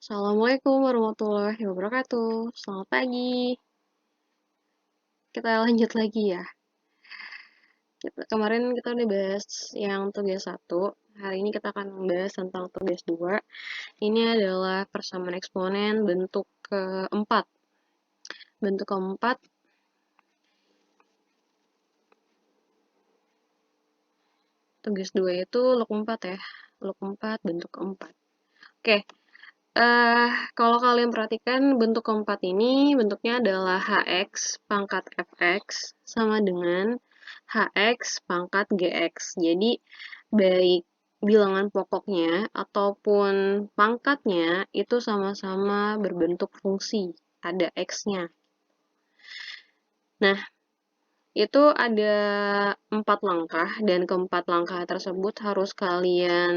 Assalamualaikum warahmatullahi wabarakatuh. Selamat pagi. Kita lanjut lagi ya. Kemarin kita udah bahas yang tugas 1. Hari ini kita akan membahas tentang tugas 2. Ini adalah persamaan eksponen bentuk keempat. Bentuk keempat tugas 2 itu log 4 ya. Log 4 bentuk keempat. Oke. Kalau kalian perhatikan bentuk keempat ini bentuknya adalah hx pangkat fx sama dengan hx pangkat gx. Jadi baik bilangan pokoknya ataupun pangkatnya itu sama-sama berbentuk fungsi, ada x-nya. Nah, itu ada 4 langkah dan keempat langkah tersebut harus kalian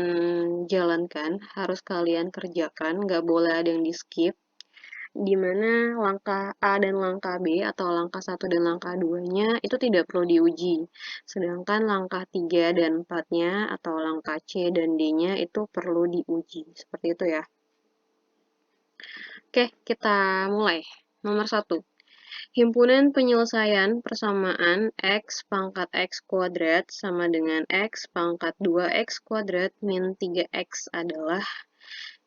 jalankan, harus kalian kerjakan, nggak boleh ada yang di skip. Di mana langkah A dan langkah B atau langkah 1 dan langkah 2-nya itu tidak perlu diuji. Sedangkan langkah 3 dan 4-nya atau langkah C dan D-nya itu perlu diuji. Seperti itu ya. Oke, kita mulai. Nomor 1. Himpunan penyelesaian persamaan x pangkat x kuadrat sama dengan x pangkat 2x kuadrat min 3x adalah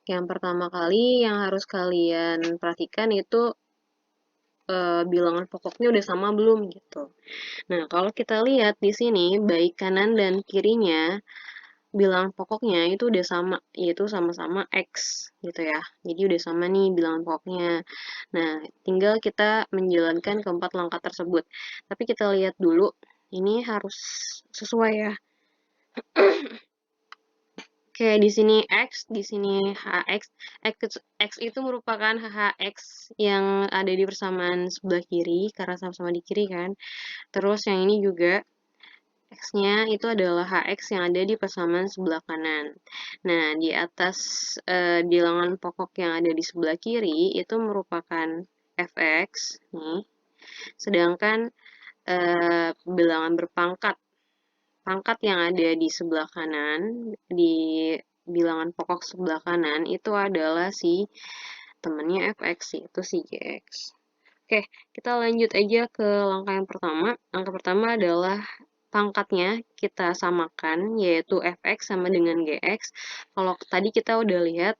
yang pertama kali yang harus kalian perhatikan itu bilangan pokoknya udah sama belum gitu. Nah, kalau kita lihat di sini baik kanan dan kirinya bilangan pokoknya itu udah sama, yaitu sama-sama x gitu ya. Jadi udah sama nih bilangan pokoknya. Nah, tinggal kita menjalankan keempat langkah tersebut. Tapi kita lihat dulu, ini harus sesuai ya. Kayak di sini X, di sini HX. X itu merupakan HX yang ada di persamaan sebelah kiri, karena sama-sama di kiri kan. Terus yang ini juga X-nya itu adalah HX yang ada di persamaan sebelah kanan. Nah, di atas bilangan pokok yang ada di sebelah kiri itu merupakan Fx, nih. Sedangkan bilangan berpangkat pangkat yang ada di sebelah kanan, di bilangan pokok sebelah kanan, itu adalah si temannya fx, yaitu si gx. Oke, kita lanjut aja ke langkah yang pertama. Langkah pertama adalah pangkatnya kita samakan, yaitu fx sama dengan gx. Kalau tadi kita udah lihat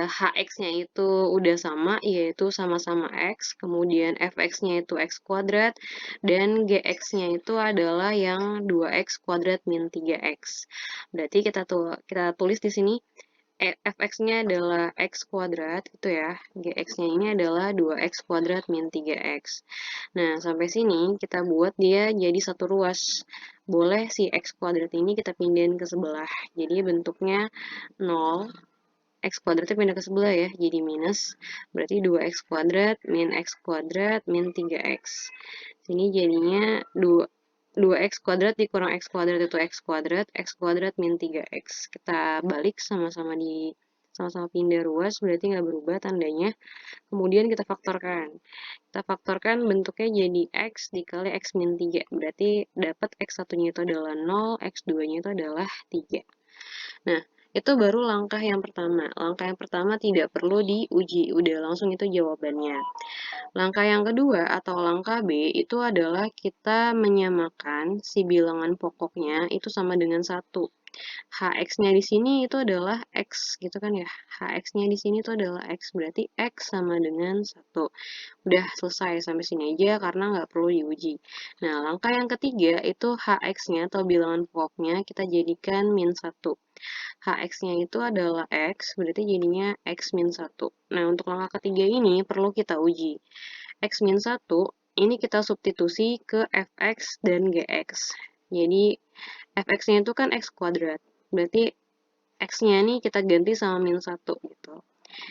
hx-nya itu udah sama, yaitu sama-sama x, kemudian fx-nya itu x kuadrat, dan gx-nya itu adalah yang 2x kuadrat min 3x. Berarti kita tulis di sini fx-nya adalah x kuadrat, itu ya, gx-nya ini adalah 2x kuadrat min 3x. Nah, sampai sini kita buat dia jadi satu ruas. Boleh si x kuadrat ini kita pindahin ke sebelah. Jadi bentuknya 0, x kuadratnya pindah ke sebelah ya, jadi minus. Berarti 2x kuadrat min x kuadrat min 3x. Sini jadinya 2x kuadrat dikurang x kuadrat itu x kuadrat min 3x. Kita balik sama-sama pindah ruas, berarti nggak berubah tandanya. Kemudian kita faktorkan. Kita faktorkan bentuknya jadi x dikali x min 3. Berarti dapat x satunya itu adalah 0, x 2-nya itu adalah 3. Nah, itu baru langkah yang pertama. Langkah yang pertama tidak perlu diuji, udah langsung itu jawabannya. Langkah yang kedua atau langkah B itu adalah kita menyamakan si bilangan pokoknya itu sama dengan 1. Hx-nya di sini itu adalah x gitu kan ya. Hx-nya di sini itu adalah x, berarti x sama dengan 1. Udah selesai sampai sini aja karena nggak perlu diuji. Nah, langkah yang ketiga itu hx-nya atau bilangan pokoknya kita jadikan min 1. Hx-nya itu adalah x, berarti jadinya x min 1. Nah, untuk langkah ketiga ini perlu kita uji. X min 1, ini kita substitusi ke fx dan gx. Jadi, fx-nya itu kan x kuadrat. Berarti x-nya ini kita ganti sama min 1 gitu.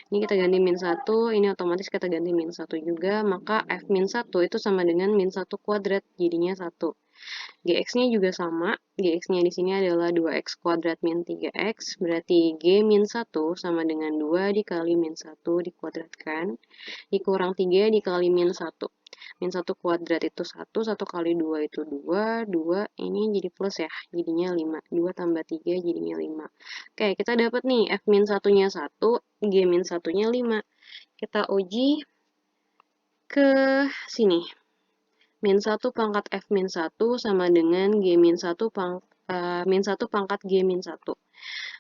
Ini kita ganti min 1, ini otomatis kita ganti min 1 juga, maka f min 1 itu sama dengan min 1 kuadrat, jadinya 1. Gx-nya juga sama, gx-nya di sini adalah 2x kuadrat min 3x, berarti g min 1 sama dengan 2 dikali min 1 dikuadratkan, dikurang 3 dikali min 1. Min 1 kuadrat itu 1, 1 kali 2 itu 2, 2 ini jadi plus ya, jadinya 5. 2 tambah 3 jadinya 5. Oke, kita dapat nih f min 1-nya 1, G-1-nya 5. Kita uji ke sini. Min 1 pangkat F-1 sama dengan min 1 pangkat G-1.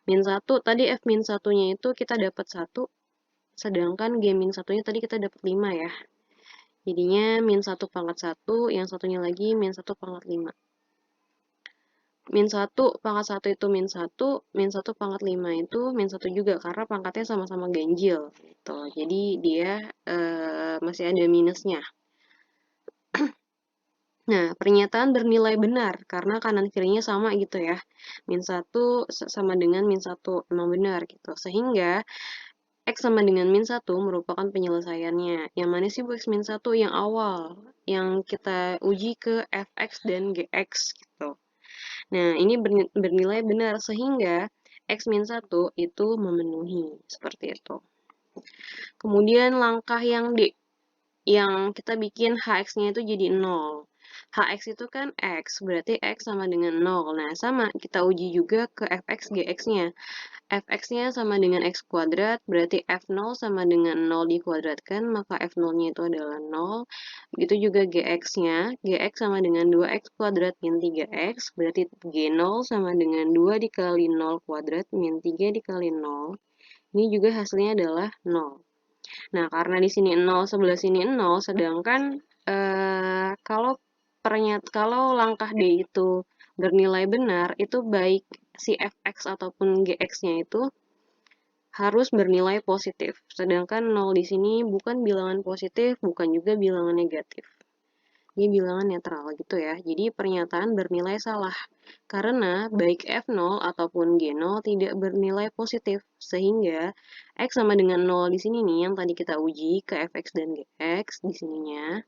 Min 1, tadi F-1-nya itu kita dapat 1, sedangkan G-1-nya tadi kita dapat 5 ya. Jadinya min 1 pangkat 1, yang satunya lagi min 1 pangkat 5. Min 1 pangkat 1 itu min 1, min 1 pangkat 5 itu min 1 juga, karena pangkatnya sama-sama ganjil. Gitu. Jadi dia masih ada minusnya. Nah, pernyataan bernilai benar, karena kanan kirinya sama gitu ya. Min 1 sama dengan min 1, emang benar gitu. Sehingga X sama dengan min 1 merupakan penyelesaiannya. Yang mana sih Bu X min 1? Yang awal, yang kita uji ke Fx dan Gx gitu. Nah, ini bernilai benar, sehingga X min 1 itu memenuhi, seperti itu. Kemudian langkah yang D, yang kita bikin Hx-nya itu jadi 0. Hx itu kan X, berarti X sama dengan 0. Nah, sama, kita uji juga ke Fx, Gx-nya. Fx-nya sama dengan X kuadrat, berarti F0 sama dengan 0 dikuadratkan, maka F0-nya itu adalah 0. Begitu juga Gx-nya, Gx sama dengan 2X kuadrat min 3X, berarti G0 sama dengan 2 dikali 0 kuadrat min 3 dikali 0. Ini juga hasilnya adalah 0. Nah, karena di sini 0, sebelah sini 0, sedangkan kalau langkah D itu bernilai benar, itu baik si Fx ataupun Gx-nya itu harus bernilai positif. Sedangkan 0 di sini bukan bilangan positif, bukan juga bilangan negatif. Ini bilangan netral gitu ya. Jadi pernyataan bernilai salah. Karena baik F0 ataupun G0 tidak bernilai positif. Sehingga X sama dengan 0 di sini nih, yang tadi kita uji ke Fx dan Gx di sininya,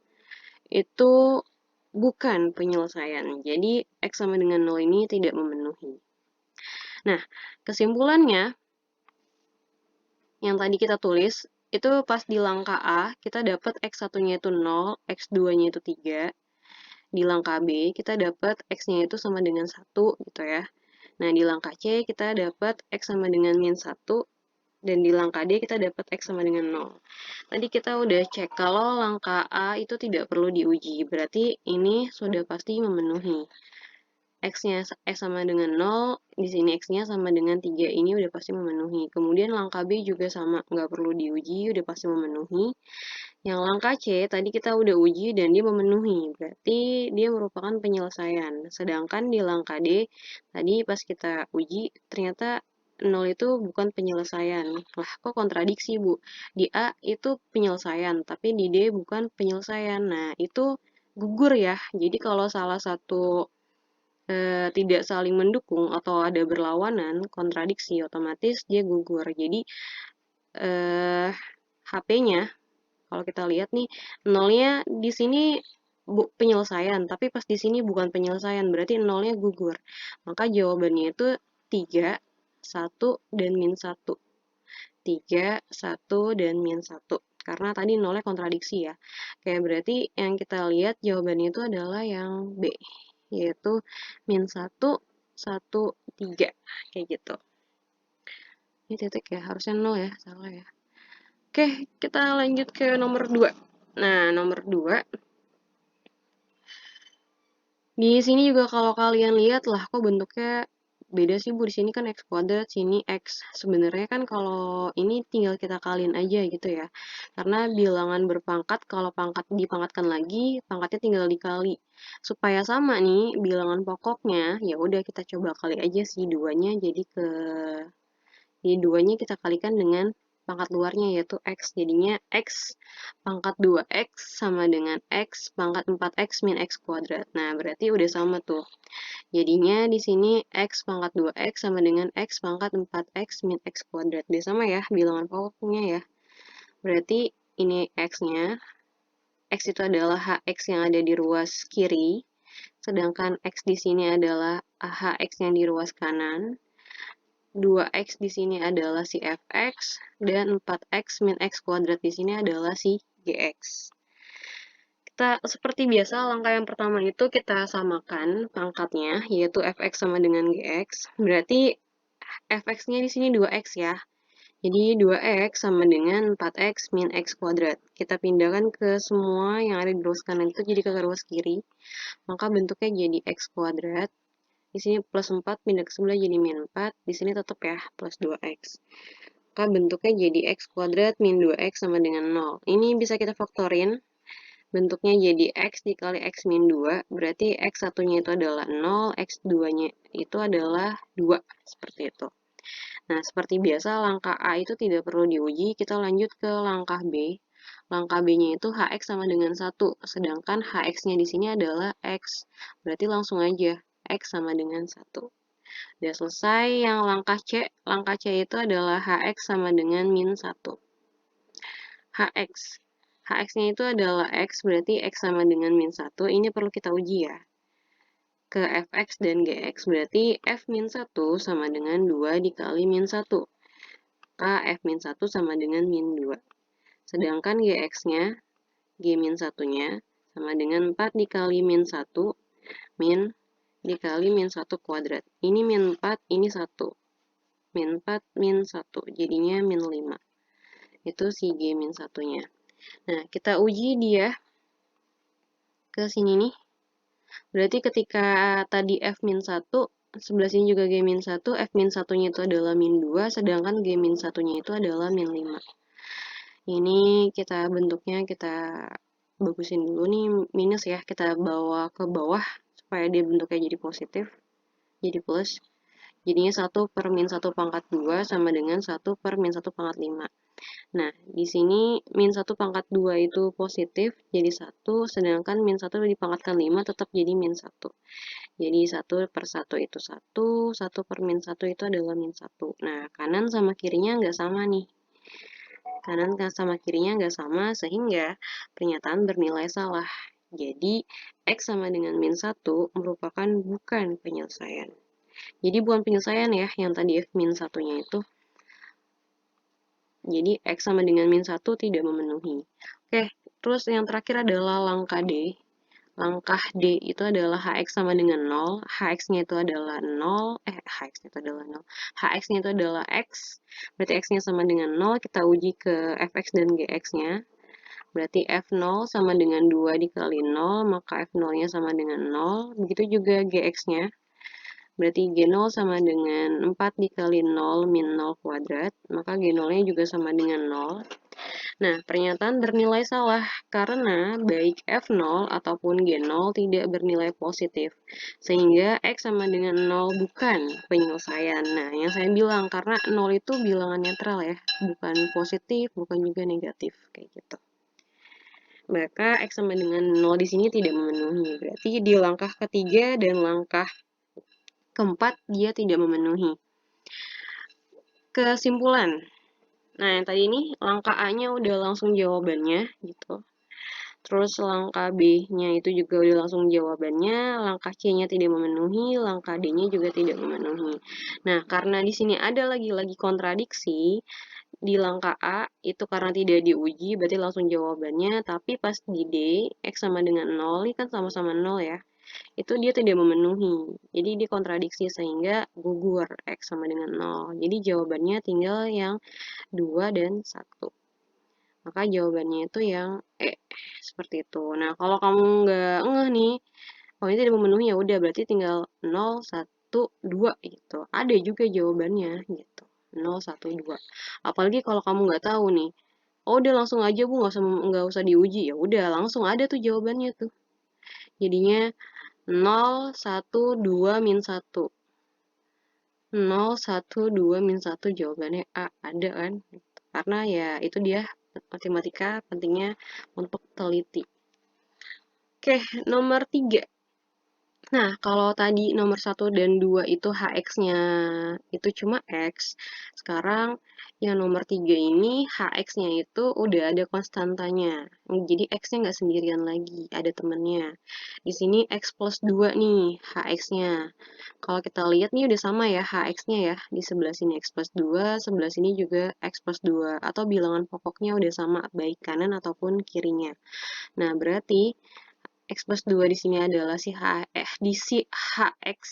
itu bukan penyelesaian. Jadi X sama dengan 0 ini tidak memenuhi. Nah, kesimpulannya, yang tadi kita tulis, itu pas di langkah A, kita dapat X1-nya itu 0, X2-nya itu 3. Di langkah B, kita dapat X-nya itu sama dengan 1, gitu ya. Nah, di langkah C, kita dapat X sama dengan min 1, dan di langkah D, kita dapat X sama dengan 0. Tadi kita udah cek kalau langkah A itu tidak perlu diuji, berarti ini sudah pasti memenuhi. X-nya X sama dengan 0, di sini X-nya sama dengan 3, ini udah pasti memenuhi. Kemudian langkah B juga sama, nggak perlu diuji, udah pasti memenuhi. Yang langkah C, tadi kita udah uji dan dia memenuhi, berarti dia merupakan penyelesaian. Sedangkan di langkah D, tadi pas kita uji, ternyata 0 itu bukan penyelesaian. Lah, kok kontradiksi, Bu? Di A itu penyelesaian, tapi di D bukan penyelesaian. Nah, itu gugur ya. Jadi kalau salah satu tidak saling mendukung atau ada berlawanan, kontradiksi, otomatis dia gugur. Jadi HP-nya, kalau kita lihat nih, nolnya di sini penyelesaian, tapi pas di sini bukan penyelesaian, berarti nolnya gugur. Maka jawabannya itu 3, 1, dan min 1. 3, 1, dan min 1. Karena tadi nolnya kontradiksi ya. Kayak berarti yang kita lihat jawabannya itu adalah yang B, yaitu min 1, 1, 3. Kayak gitu. Ini titik ya, harusnya 0 ya, salah ya. Oke, kita lanjut ke nomor 2. Nah, nomor 2. Di sini juga kalau kalian lihat lah, kok bentuknya beda sih Bu. Di sini kan X kuadrat, sini X. Sebenarnya kan kalau ini tinggal kita kaliin aja gitu ya. Karena bilangan berpangkat, kalau pangkat dipangkatkan lagi, pangkatnya tinggal dikali. Supaya sama nih bilangan pokoknya, ya udah kita coba kali aja sih duanya, jadi duanya kita kalikan dengan pangkat luarnya yaitu X. Jadinya X pangkat 2X sama dengan X pangkat 4X min X kuadrat. Nah, berarti udah sama tuh. Jadinya di sini X pangkat 2X sama dengan X pangkat 4X min X kuadrat. Udah sama ya bilangan pokoknya ya. Berarti ini X-nya. X itu adalah HX yang ada di ruas kiri. Sedangkan X di sini adalah HX yang di ruas kanan. 2X di sini adalah si Fx, dan 4X min X kuadrat di sini adalah si Gx. Kita seperti biasa, langkah yang pertama itu kita samakan pangkatnya, yaitu Fx sama dengan Gx. Berarti Fx-nya di sini 2X ya. Jadi 2x sama dengan 4x min x kuadrat. Kita pindahkan ke semua yang ada di ruas kanan itu jadi ke ruas kiri. Maka bentuknya jadi x kuadrat. Di sini plus 4 pindah ke sebelah jadi min 4. Di sini tetap ya plus 2x. Maka bentuknya jadi x kuadrat min 2x sama dengan 0. Ini bisa kita faktorin. Bentuknya jadi x dikali x min 2. Berarti x satunya itu adalah 0. X 2-nya itu adalah 2. Seperti itu. Nah, seperti biasa, langkah A itu tidak perlu diuji, kita lanjut ke langkah B. Langkah B-nya itu HX sama dengan 1, sedangkan HX-nya di sini adalah X. Berarti langsung aja, X sama dengan 1. Udah selesai, yang langkah C. Langkah C itu adalah HX sama dengan min 1. HX. HX-nya itu adalah X, berarti X sama dengan min 1. Ini perlu kita uji ya. Ke fx dan gx, berarti f min 1 sama dengan 2 dikali min 1. Maka f min 1 sama dengan min 2. Sedangkan gx-nya, g min 1-nya, sama dengan 4 dikali min 1, min dikali min 1 kuadrat. Ini min 4, ini 1. Min 4, min 1. Jadinya min 5. Itu si g min 1-nya. Nah, kita uji dia ke sini nih. Berarti ketika tadi f min 1, sebelah sini juga g min 1, f min 1-nya itu adalah min 2, sedangkan g min 1-nya itu adalah min 5. Ini kita bentuknya kita bagusin dulu nih minus ya, kita bawa ke bawah supaya dia bentuknya jadi positif, jadi plus. Jadinya 1 per min 1 pangkat 2 sama dengan 1 per min 1 pangkat 5. Nah, di sini min 1 pangkat 2 itu positif, jadi 1, sedangkan min 1 dipangkatkan 5 tetap jadi min 1. Jadi 1 per 1 itu 1, 1 per min 1 itu adalah min 1. Nah, kanan sama kirinya nggak sama nih. Kanan sama kirinya nggak sama, sehingga pernyataan bernilai salah. Jadi, X sama dengan min 1 merupakan bukan penyelesaian. Jadi, bukan penyelesaian ya, yang tadi F min 1-nya itu. Jadi, X sama dengan min 1 tidak memenuhi. Oke, terus yang terakhir adalah langkah D. Langkah D itu adalah HX sama dengan 0. HX-nya itu adalah 0. HX-nya itu adalah 0. HX-nya itu adalah X. Berarti X-nya sama dengan 0. Kita uji ke Fx dan Gx-nya. Berarti F0 sama dengan 2 dikali 0. Maka F0-nya sama dengan 0. Begitu juga Gx-nya. Berarti G0 sama dengan 4 dikali 0 min 0 kuadrat. Maka G0-nya juga sama dengan 0. Nah, pernyataan bernilai salah karena baik F0 ataupun G0 tidak bernilai positif. Sehingga X sama dengan 0 bukan penyelesaian. Nah, yang saya bilang karena 0 itu bilangan netral ya, bukan positif, bukan juga negatif, kayak gitu. Maka X sama dengan 0 di sini tidak memenuhi. Berarti di langkah ketiga dan langkah keempat dia tidak memenuhi. Kesimpulan. Nah, yang tadi ini langkah A-nya udah langsung jawabannya gitu. Terus langkah B-nya itu juga udah langsung jawabannya, langkah C-nya tidak memenuhi, langkah D-nya juga tidak memenuhi. Nah, karena di sini ada lagi kontradiksi, di langkah A itu karena tidak diuji, berarti langsung jawabannya, tapi pas di D, X sama dengan 0, ini kan sama-sama 0 ya, itu dia tidak memenuhi. Jadi dia kontradiksi sehingga gugur X sama dengan 0. Jadi jawabannya tinggal yang 2 dan 1. Maka jawabannya itu yang E. Seperti itu. Nah, kalau kamu nggak ngeh nih, kalau ini tidak memenuhi ya udah berarti tinggal 0, 1, 2 gitu. Ada juga jawabannya gitu. 0, 1, 2. Apalagi kalau kamu nggak tahu nih, oh udah langsung aja Bu, nggak usah diuji. Ya udah langsung ada tuh jawabannya tuh. Jadinya 0, 1, 2, min 1. 0, 1, 2, min 1 jawabannya A. Ada kan? Karena ya itu dia matematika pentingnya untuk teliti. Oke, nomor 3. Nah, kalau tadi nomor 1 dan 2 itu HX-nya itu cuma X, sekarang yang nomor 3 ini HX-nya itu udah ada konstantanya. Jadi X-nya nggak sendirian lagi, ada temennya. Di sini X plus 2 nih, HX-nya. Kalau kita lihat nih udah sama ya HX-nya ya. Di sebelah sini X plus 2, sebelah sini juga X plus 2. Atau bilangan pokoknya udah sama, baik kanan ataupun kirinya. Nah, berarti X plus 2 di sini adalah si HX.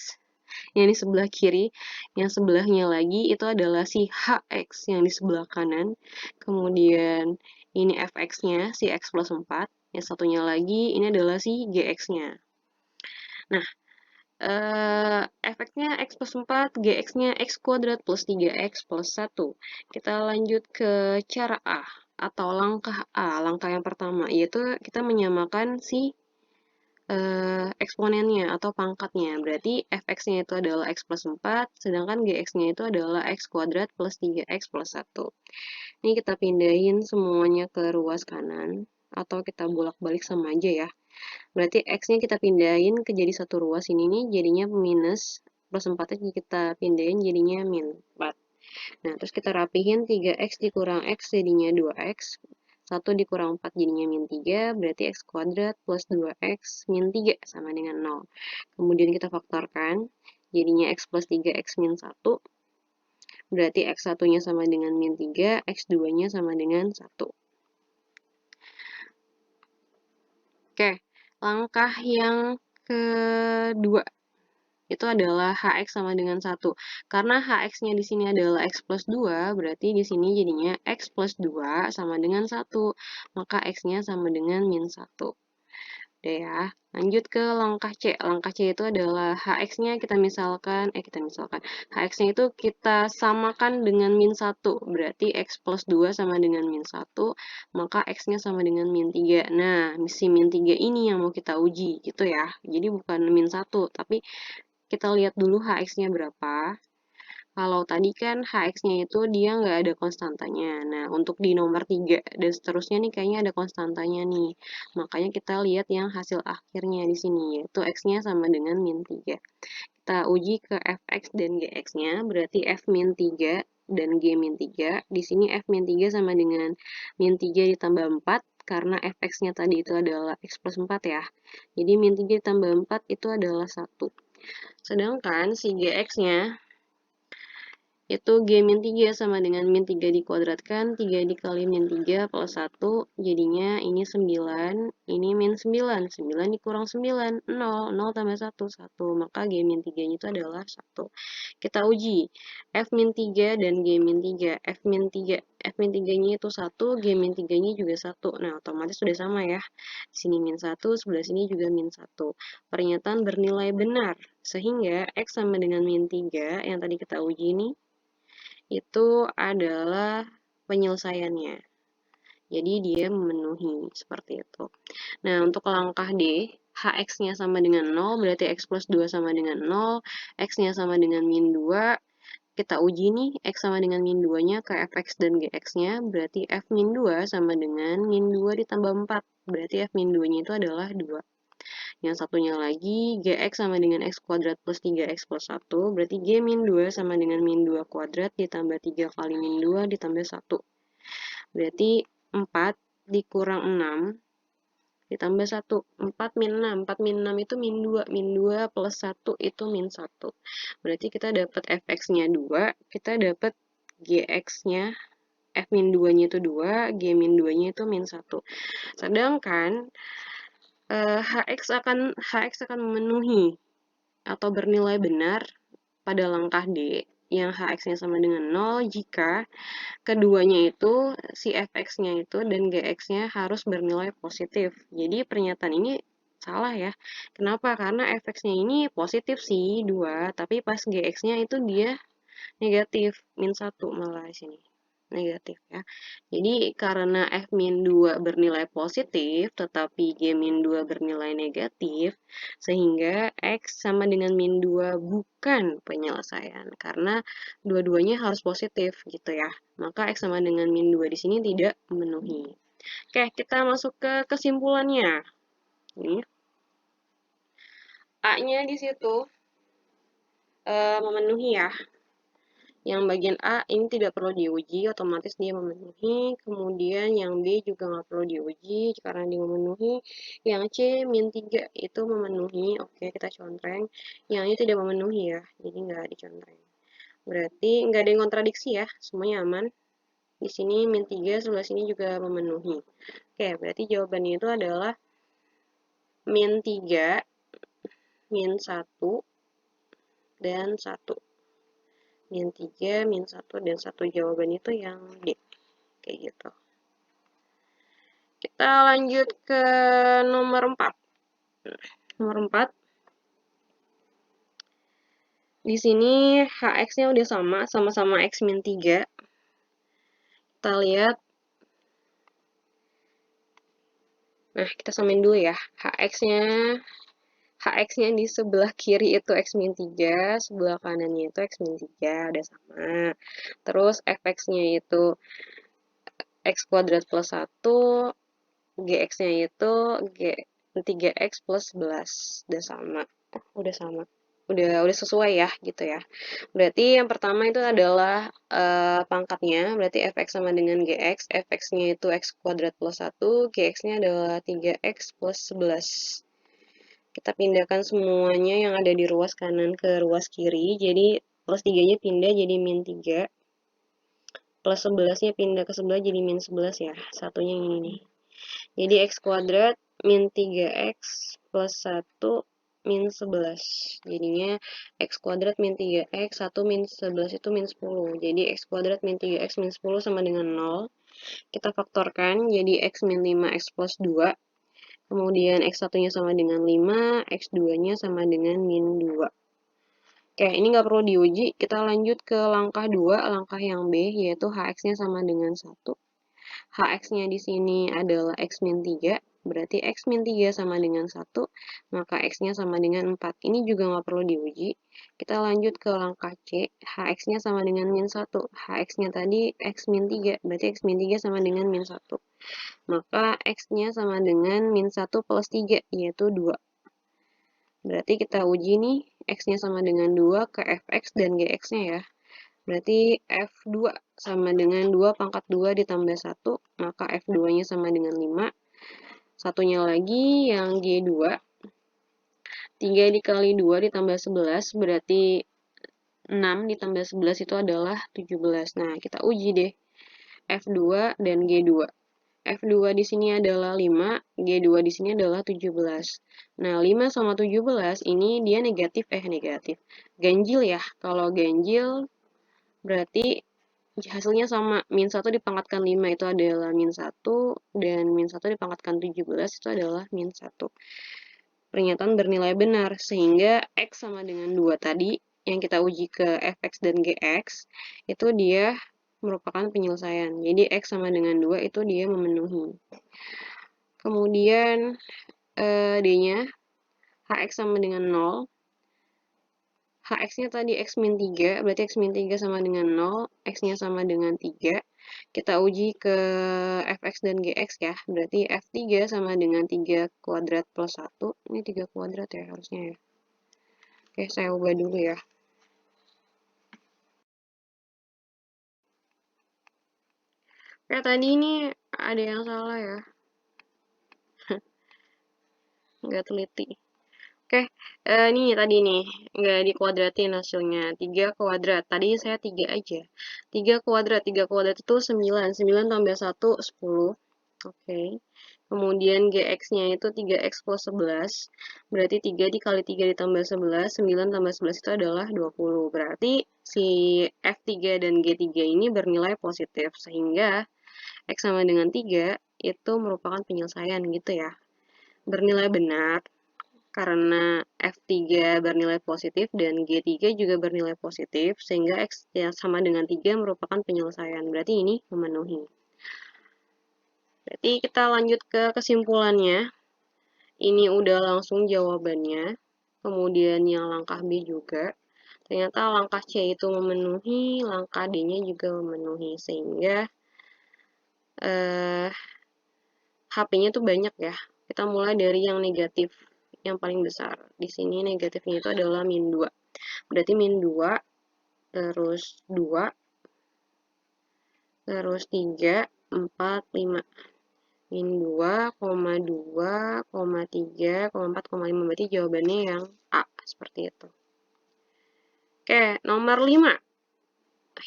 yang di sebelah kiri, yang sebelahnya lagi itu adalah si HX yang di sebelah kanan, kemudian ini fx-nya, si x plus 4, yang satunya lagi ini adalah si gx-nya. Nah, efeknya x plus 4, gx-nya x kuadrat plus 3x plus 1. Kita lanjut ke cara A, atau langkah A, langkah yang pertama, yaitu kita menyamakan si eksponennya atau pangkatnya. Berarti fx-nya itu adalah x plus 4, sedangkan gx-nya itu adalah x kuadrat plus 3x plus 1. Ini kita pindahin semuanya ke ruas kanan, atau kita bolak-balik sama aja ya. Berarti x-nya kita pindahin ke jadi satu ruas ini nih, jadinya minus, plus 4-nya kita pindahin jadinya min 4. Nah, terus kita rapihin 3x dikurang x jadinya 2x, 1 dikurang 4 jadinya min 3, berarti x kuadrat plus 2x min 3 sama dengan 0. Kemudian kita faktorkan, jadinya x plus 3x min 1, berarti x1-nya sama dengan min 3, x2-nya sama dengan 1. Oke, langkah yang kedua itu adalah hx sama dengan 1. Karena hx-nya di sini adalah x plus 2, berarti di sini jadinya x plus 2 sama dengan 1. Maka x-nya sama dengan min 1. Udah ya. Lanjut ke langkah C. Langkah C itu adalah hx-nya kita misalkan, hx-nya itu kita samakan dengan min 1. Berarti x plus 2 sama dengan min 1, maka x-nya sama dengan min 3. Nah, si min 3 ini yang mau kita uji, gitu ya. Jadi bukan min 1, tapi kita lihat dulu hx-nya berapa. Kalau tadi kan hx-nya itu dia nggak ada konstantanya. Nah, untuk di nomor 3 dan seterusnya nih kayaknya ada konstantanya nih. Makanya kita lihat yang hasil akhirnya di sini, yaitu x-nya sama dengan min 3. Kita uji ke fx dan gx-nya, berarti f min 3 dan g min 3. Di sini f min 3 sama dengan min 3 ditambah 4, karena fx-nya tadi itu adalah x plus 4 ya. Jadi min 3 ditambah 4 itu adalah 1. Sedangkan si gx-nya itu g min 3 sama dengan min 3 dikuadratkan, 3 dikali min 3 plus 1, jadinya ini 9, ini min 9, 9 dikurang 9, 0, 0 tambah 1, 1, maka g min 3-nya itu adalah 1. Kita uji, f min 3 dan g min 3, f min 3-nya itu 1, g min 3-nya juga 1, nah otomatis sudah sama ya, di sini min 1, sebelah sini juga min 1. Pernyataan bernilai benar, sehingga x sama dengan min 3, yang tadi kita uji ini, itu adalah penyelesaiannya. Jadi dia memenuhi seperti itu. Nah, untuk langkah D, hx-nya sama dengan 0, berarti x plus 2 sama dengan 0, x-nya sama dengan min 2, kita uji nih, x sama dengan min 2-nya ke fx dan gx-nya, berarti f min 2 sama dengan min 2 ditambah 4, berarti f min 2-nya itu adalah 2. Yang satunya lagi, gx sama dengan x kuadrat plus 3x plus 1, berarti g min 2 sama dengan min 2 kuadrat ditambah 3 kali min 2 ditambah 1. Berarti 4 dikurang 6 ditambah 1. 4 min 6. 4 min 6 itu min 2. Min 2 plus 1 itu min 1. Berarti kita dapat fx-nya 2, kita dapat gx-nya, f min 2-nya itu 2, g min 2-nya itu min 1. Sedangkan hx akan memenuhi atau bernilai benar pada langkah D yang hx-nya sama dengan 0 jika keduanya itu si fx-nya itu dan gx-nya harus bernilai positif. Jadi pernyataan ini salah ya. Kenapa? Karena fx-nya ini positif sih 2, tapi pas gx-nya itu dia negatif, min 1 malah di sini. Negatif ya. Jadi karena f min 2 bernilai positif, tetapi g min 2 bernilai negatif, sehingga x sama dengan min 2 bukan penyelesaian. Karena dua-duanya harus positif gitu ya. Maka x sama dengan min 2 di sini tidak memenuhi. Oke, kita masuk ke kesimpulannya. Ini A-nya di situ memenuhi ya. Yang bagian A ini tidak perlu diuji, otomatis dia memenuhi. Kemudian yang B juga nggak perlu diuji karena dia memenuhi. Yang C min 3 itu memenuhi. Oke, kita contreng. Yang ini tidak memenuhi ya, jadi nggak dicontreng. Berarti nggak ada yang kontradiksi ya, semuanya aman. Di sini min 3, sebelah sini juga memenuhi. Oke, berarti jawabannya itu adalah min 3, min 1, dan 1. Min 3, min 1, dan 1. Jawaban itu yang D. Kayak gitu. Kita lanjut ke nomor 4. Nomor 4. Di sini HX-nya udah sama-sama X min 3. Kita lihat. Nah, kita samain dulu ya. HX-nya di sebelah kiri itu X min 3, sebelah kanannya itu X min 3, udah sama. Terus Fx-nya itu X kuadrat plus 1, Gx-nya itu 3X plus 11, udah sama. Udah sama. Udah sesuai ya, gitu ya. Berarti yang pertama itu adalah pangkatnya, berarti Fx sama dengan Gx. Fx-nya itu X kuadrat plus 1, Gx-nya adalah 3X plus 11. Kita pindahkan semuanya yang ada di ruas kanan ke ruas kiri. Jadi plus 3-nya pindah jadi min 3. Plus 11-nya pindah ke sebelah jadi min 11 ya. Satunya ini nih. Jadi X kuadrat min 3X plus 1 min 11. Jadinya X kuadrat min 3X, 1 min 11 itu min 10. Jadi X kuadrat min 3X min 10 sama dengan 0. Kita faktorkan jadi X min 5X plus 2. Kemudian X1-nya sama dengan 5, X2-nya sama dengan min 2. Oke, ini nggak perlu diuji. Kita lanjut ke langkah 2, langkah yang B, yaitu HX-nya sama dengan 1. HX-nya di sini adalah X min 3, berarti X min 3 sama dengan 1, maka X-nya sama dengan 4. Ini juga nggak perlu diuji. Kita lanjut ke langkah C, HX-nya sama dengan min 1. HX-nya tadi X min 3, berarti X min 3 sama dengan min 1. Maka X-nya sama dengan min 1 plus 3, yaitu 2. Berarti kita uji nih, X-nya sama dengan 2 ke Fx dan Gx-nya ya. Berarti F2 sama dengan 2 pangkat 2 ditambah 1, maka F2-nya sama dengan 5. Satunya lagi yang G2, 3 dikali 2 ditambah 11, berarti 6 ditambah 11 itu adalah 17. Nah, kita uji deh F2 dan G2. F2 di sini adalah 5, G2 di sini adalah 17. Nah, 5 sama 17 ini dia negatif. Ganjil ya. Kalau ganjil berarti hasilnya sama. Min 1 dipangkatkan 5 itu adalah min 1, dan min 1 dipangkatkan 17 itu adalah min 1. Pernyataan bernilai benar, sehingga X sama dengan 2 tadi, yang kita uji ke Fx dan Gx, itu dia merupakan penyelesaian. Jadi X sama dengan 2 itu dia memenuhi. Kemudian D-nya, HX sama dengan 0. HX-nya tadi X min 3, berarti X min 3 sama dengan 0. X-nya sama dengan 3. Kita uji ke Fx dan Gx ya. Berarti F3 sama dengan 3 kuadrat plus 1. Ini 3 kuadrat ya harusnya ya. Oke, saya ubah dulu ya. Oke, tadi ini ada yang salah ya. Nggak teliti. Oke, ini tadi nih, nggak dikuadratin hasilnya. 3 kuadrat, tadi saya 3 aja. 3 kuadrat itu 9. 9 tambah 1, 10. Oke. Kemudian Gx-nya itu 3X plus 11. Berarti 3 dikali 3 ditambah 11. 9 tambah 11 itu adalah 20. Berarti si F3 dan G3 ini bernilai positif. Sehingga X sama dengan 3 itu merupakan penyelesaian gitu ya. Bernilai benar karena F3 bernilai positif dan G3 juga bernilai positif. Sehingga X yang sama dengan 3 merupakan penyelesaian. Berarti ini memenuhi. Berarti kita lanjut ke kesimpulannya. Ini udah langsung jawabannya. Kemudian yang langkah B juga. Ternyata langkah C itu memenuhi, langkah D-nya juga memenuhi. Sehingga HP-nya tuh banyak ya. Kita mulai dari yang negatif, yang paling besar. Di sini negatifnya itu adalah min 2. Berarti min 2, terus 2, terus 3, 4, 5. Min 2, 2, 3, 4, 5. Berarti jawabannya yang A, seperti itu. Oke, nomor 5.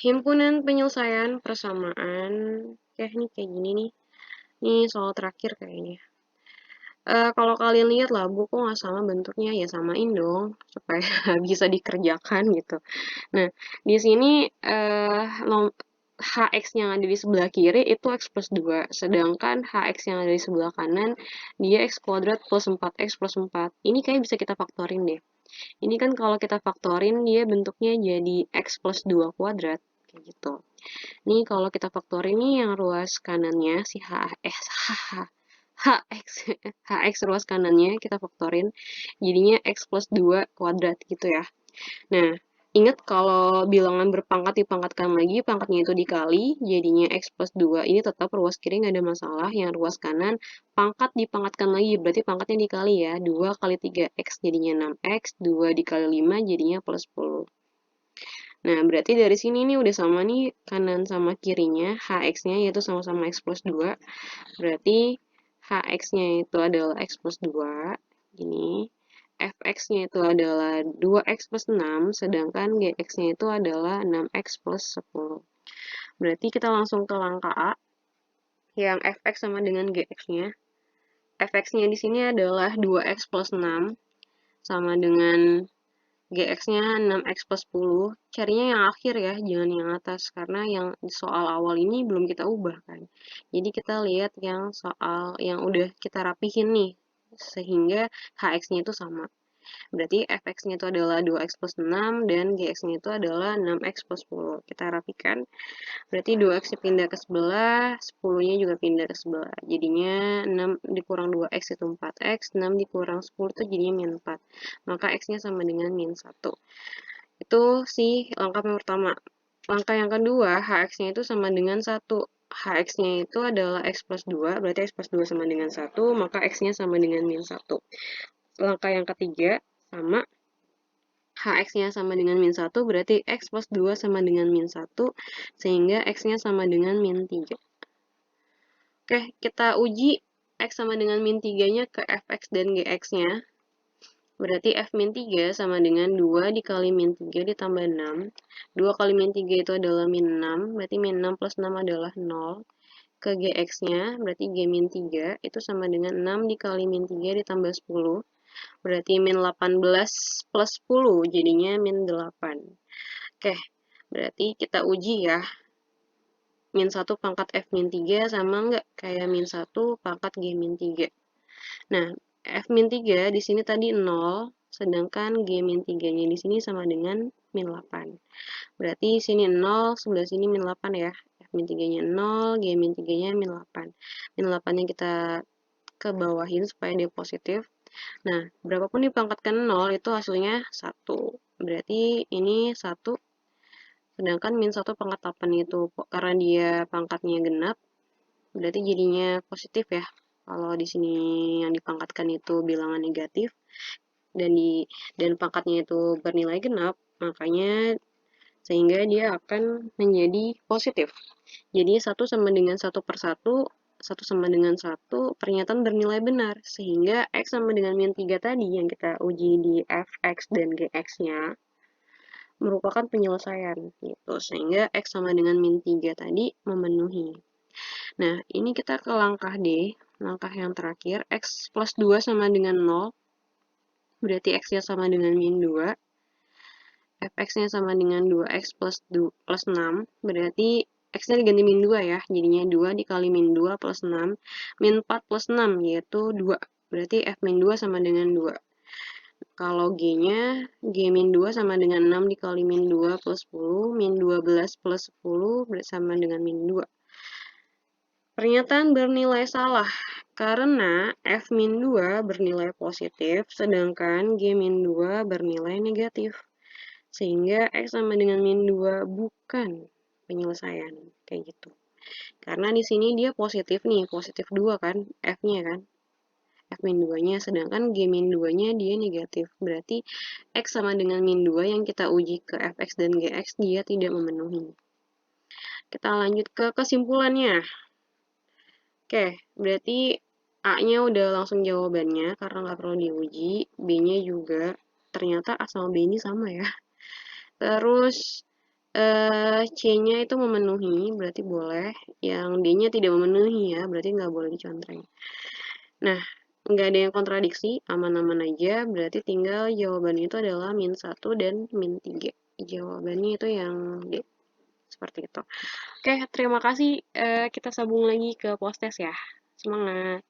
Himpunan penyelesaian persamaan. Oke, ini kayak gini nih. Ini soal terakhir kayaknya. Kalau kalian lihat lah buku nggak sama bentuknya, ya samain dong supaya bisa dikerjakan gitu. Nah, di sini HX yang ada di sebelah kiri itu X plus 2, sedangkan HX yang ada di sebelah kanan dia X kuadrat plus 4X plus 4. Ini kayak bisa kita faktorin deh. Ini kan kalau kita faktorin dia bentuknya jadi X plus 2 kuadrat, kayak gitu. Nih kalau kita faktorin nih yang ruas kanannya si HX HX ruas kanannya kita faktorin jadinya X plus 2 kuadrat gitu ya. Nah, ingat kalau bilangan berpangkat dipangkatkan lagi, pangkatnya itu dikali, jadinya X plus 2. Ini tetap ruas kiri nggak ada masalah, yang ruas kanan pangkat dipangkatkan lagi, berarti pangkatnya dikali ya. 2 kali 3X jadinya 6X, 2 dikali 5 jadinya plus 10. Nah, berarti dari sini nih udah sama nih kanan sama kirinya, HX-nya yaitu sama-sama X plus 2. Berarti HX-nya itu adalah X plus 2, gini. Fx-nya itu adalah 2x plus 6, sedangkan gx-nya itu adalah 6x plus 10. Berarti kita langsung ke langkah A, yang fx sama dengan gx-nya. Fx-nya di sini adalah 2x plus 6, sama dengan gx-nya 6x plus 10. Carinya yang akhir ya, jangan yang atas, karena yang soal awal ini belum kita ubah kan. Jadi kita lihat yang soal yang udah kita rapihin nih, sehingga hx-nya itu sama. Berarti fx-nya itu adalah 2x plus 6 dan gx-nya itu adalah 6x plus 10. Kita rapikan. Berarti 2x pindah ke sebelah, 10-nya juga pindah ke sebelah. Jadinya 6 dikurang 2x itu 4x, 6 dikurang 10 itu jadinya min 4. Maka x-nya sama dengan min 1. Itu sih langkah yang pertama. Langkah yang kedua, hx-nya itu sama dengan 1. Hx-nya itu adalah x plus 2, berarti x plus 2 sama dengan 1, maka x-nya sama dengan min 1. Langkah yang ketiga, sama hx-nya sama dengan min 1, berarti x plus 2 sama dengan min 1, sehingga x-nya sama dengan min 3. Oke, kita uji x sama dengan min 3-nya ke fx dan gx-nya. Berarti f min 3 sama dengan 2 dikali min 3 ditambah 6. 2 kali min 3 itu adalah min 6, berarti min 6 plus 6 adalah 0. Ke gx-nya, berarti g min 3, itu sama dengan 6 dikali min 3 ditambah 10. Berarti min 18 plus 10, jadinya min 8. Oke, berarti kita uji ya. Min 1 pangkat F min 3 sama nggak kayak min 1 pangkat G min 3. Nah, F min 3 di sini tadi 0, sedangkan G min 3-nya di sini sama dengan min 8. Berarti sini 0, sebelah sini min 8 ya. F min 3-nya 0, G min 3-nya min 8. Min 8-nya kita ke bawahin supaya dia positif. Nah, berapapun dipangkatkan 0 itu hasilnya 1. Berarti ini 1, sedangkan min 1 pangkat 8 itu karena dia pangkatnya genap, berarti jadinya positif ya. Kalau di sini yang dipangkatkan itu bilangan negatif dan pangkatnya itu bernilai genap, makanya sehingga dia akan menjadi positif. Jadi 1 sama dengan 1 per 1, 1 sama dengan 1, pernyataan bernilai benar. Sehingga X sama dengan min 3 tadi yang kita uji di Fx dan Gx-nya merupakan penyelesaian. Gitu. Sehingga X sama dengan min 3 tadi memenuhi. Nah, ini kita ke langkah D. Langkah yang terakhir, X plus 2 sama dengan 0. Berarti X-nya sama dengan min 2. Fx-nya sama dengan 2x plus 6, berarti x-nya diganti min 2 ya, jadinya 2 dikali min 2 plus 6, min 4 plus 6 yaitu 2, berarti f min 2 sama dengan 2. Kalau g-nya, g min 2 sama dengan 6 dikali min 2 plus 10, min 12 plus 10 sama dengan min 2. Pernyataan bernilai salah karena f min 2 bernilai positif, sedangkan g min 2 bernilai negatif. Sehingga X sama dengan min 2 bukan penyelesaian. Kayak gitu. Karena di sini dia positif nih, positif 2 kan, F-nya kan. F min 2-nya, sedangkan G min 2-nya dia negatif. Berarti X sama dengan min 2 yang kita uji ke Fx dan Gx dia tidak memenuhi. Kita lanjut ke kesimpulannya. Oke, berarti A-nya udah langsung jawabannya karena nggak perlu diuji. B-nya juga. Ternyata A sama B ini sama ya. Terus C-nya itu memenuhi, berarti boleh. Yang D-nya tidak memenuhi ya, berarti nggak boleh dicontreng. Nah, nggak ada yang kontradiksi, aman-aman aja, berarti tinggal jawabannya itu adalah -1 dan -3. Jawabannya itu yang D, seperti itu. Oke, terima kasih. Kita sambung lagi ke post test ya. Semangat.